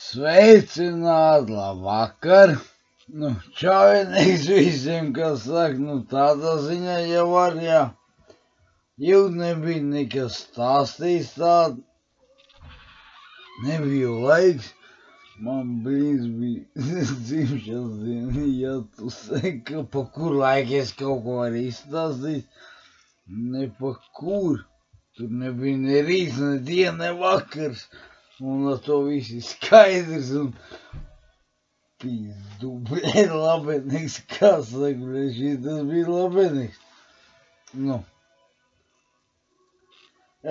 Sveicināti, labvakar! Čaujinieks visiem, kas saka, tādā ziņā jau var, jā. Ilgi nebija nekas stāstījis tādu, nebija laiks. Man brīdis bija dzimšanas diena, ja tu saki, pa kur laiku es kaut ko varu izstāstīt, ne pa kur. Tur nebija ne rīts, ne diena, ne vakars. Un ar to viss ir skaidrs un pizdu, labenieks, kā saka, šitas bija labenieks.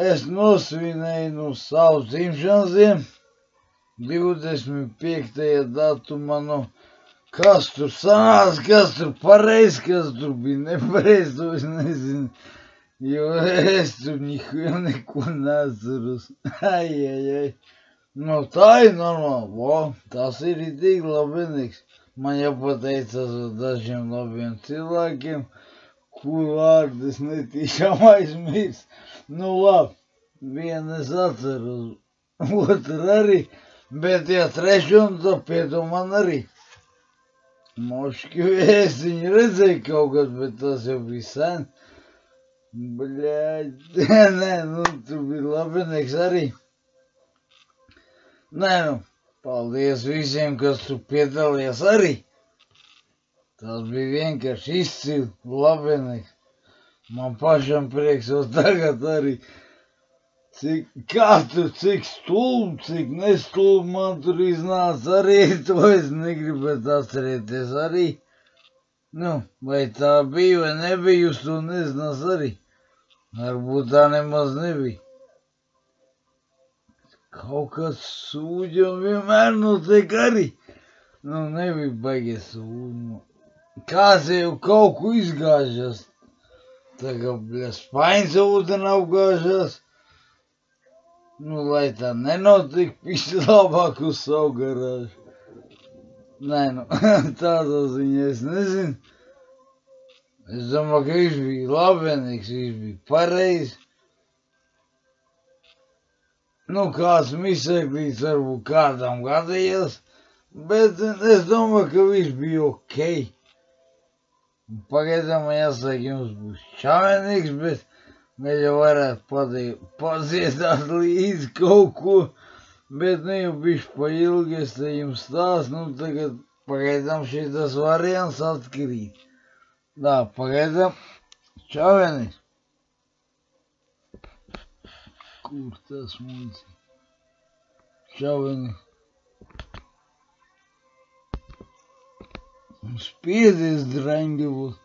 Es nosvinēju savu dzimšanas dienu, 25. datumā, kas tur sanāca, kas tur pareizi, kas tur bija nepareizi, to es nezinu, jo es tur neko neatceros. Ai. Tā ir normāli, tas ir tik labenieks. Man jāpateicas dažiem labiem cilvēkiem, kuru vārdu es netīšām aizmirst. Labi, vienu es atceros, otru arī, bet ja trešo, tad pieto man arī. Moški, es viņu redzēju kaut kad, bet tas jau bija sen. Tur bija labenieks arī. Paldies visiem, kas tur piedalījās arī. Tas bija vienkārši izcili, labenieks. Man pašam prieks jau tagad arī. Cik stulbi, cik nestulbi man tur iznāca arī, to es negribētu atcerēties arī. Vai tā bija vai nebija, jūs to nezinās arī. Varbūt tā nemaz nebija. Kaut kas sūģi un vienmēr notiek arī. Nebija baigies sūģi. Kāds jau kaut ko izgāžas. Tagad, spaiņas ūdeni apgāžas. Lai tā nenotika, pisi labāk uz savu garāžu. Tādā ziņā es nezinu. Es domāju, ka viņš bija labenieks, viņš bija pareizi. Kāds miseklīts varbūt kādam gadījās, bet es domāju, ka viņš bija ok. Pagaidām man jāsaka, jums būs čaujinieks, bet mēs jau varētu padziedāt līdzi kaut ko, bet jau bišķi pa ilgi es te jums stāstu, tagad pagaidām šitas variants atkrīt. Pagaidām čaujinieks. Kur tas mums ir? Čaujinieks. Spiedies, draņģevos.